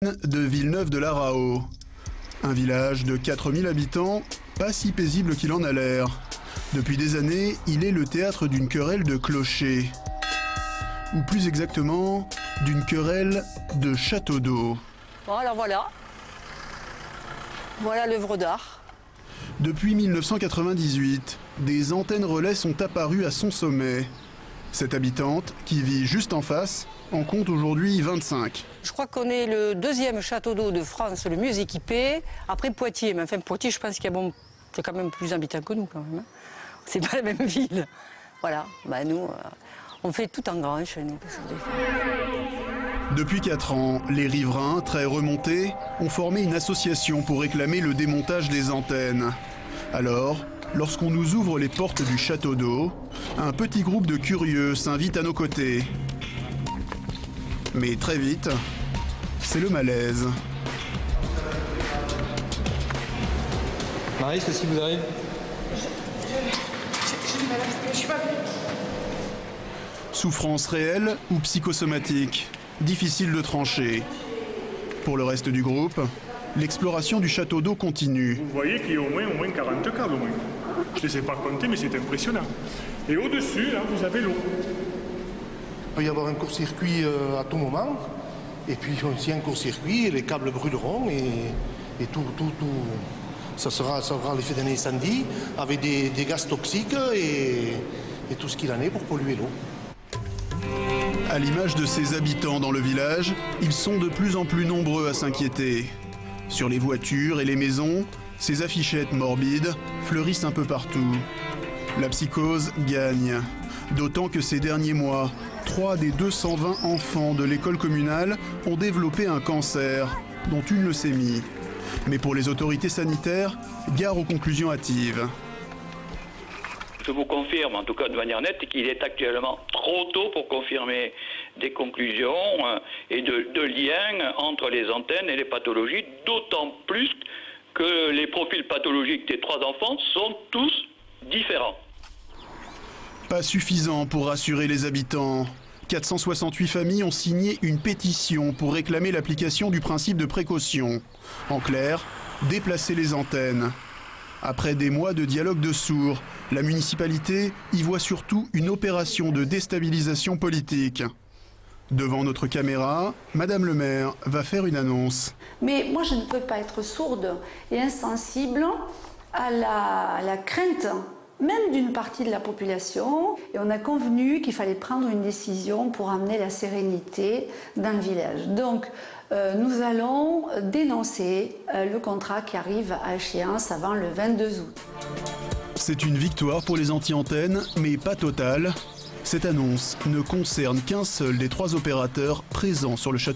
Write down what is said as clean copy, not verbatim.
De Villeneuve-de-la-Raho. Un village de 4000 habitants, pas si paisible qu'il en a l'air. Depuis des années, il est le théâtre d'une querelle de clochers. Ou plus exactement, d'une querelle de château d'eau. Bon, alors voilà. Voilà l'œuvre d'art. Depuis 1998, des antennes relais sont apparues à son sommet. Cette habitante, qui vit juste en face, en compte aujourd'hui 25. Je crois qu'on est le deuxième château d'eau de France le mieux équipé, après Poitiers. Mais enfin, Poitiers, je pense qu'il y a quand même plus d'habitants que nous, quand même. C'est pas la même ville. Voilà, bah, nous, on fait tout en grand chez nous. Depuis 4 ans, les riverains, très remontés, ont formé une association pour réclamer le démontage des antennes. Alors, lorsqu'on nous ouvre les portes du château d'eau, un petit groupe de curieux s'invite à nos côtés. Mais très vite, c'est le malaise. Marie, qu'est-ce qui vous arrive? Je suis pas venue. Souffrance réelle ou psychosomatique? Difficile de trancher. Pour le reste du groupe, l'exploration du château d'eau continue. Vous voyez qu'il y a au moins 40 câbles au moins. Je ne les ai pas comptés, mais c'est impressionnant. Et au-dessus, là, vous avez l'eau. Il peut y avoir un court-circuit à tout moment. Et puis, s'il y a un court-circuit, les câbles brûleront et tout ça aura l'effet d'un incendie avec des gaz toxiques et tout ce qu'il en est pour polluer l'eau. À l'image de ses habitants dans le village, ils sont de plus en plus nombreux à s'inquiéter. Sur les voitures et les maisons, ces affichettes morbides fleurissent un peu partout. La psychose gagne, d'autant que ces derniers mois, 3 des 220 enfants de l'école communale ont développé un cancer, dont une leucémie. Mais pour les autorités sanitaires, gare aux conclusions hâtives. Je vous confirme, en tout cas de manière nette, qu'il est actuellement trop tôt pour confirmer des conclusions et de liens entre les antennes et les pathologies, d'autant plus que les profils pathologiques des 3 enfants sont tous différents. Pas suffisant pour rassurer les habitants. 468 familles ont signé une pétition pour réclamer l'application du principe de précaution. En clair, déplacer les antennes. Après des mois de dialogue de sourds, la municipalité y voit surtout une opération de déstabilisation politique. Devant notre caméra, Madame le maire va faire une annonce. Mais moi, je ne peux pas être sourde et insensible à la crainte, même d'une partie de la population. Et on a convenu qu'il fallait prendre une décision pour amener la sérénité dans le village. Donc, nous allons dénoncer le contrat qui arrive à échéance avant le 22 août. C'est une victoire pour les anti-antennes, mais pas totale. Cette annonce ne concerne qu'un seul des 3 opérateurs présents sur le château.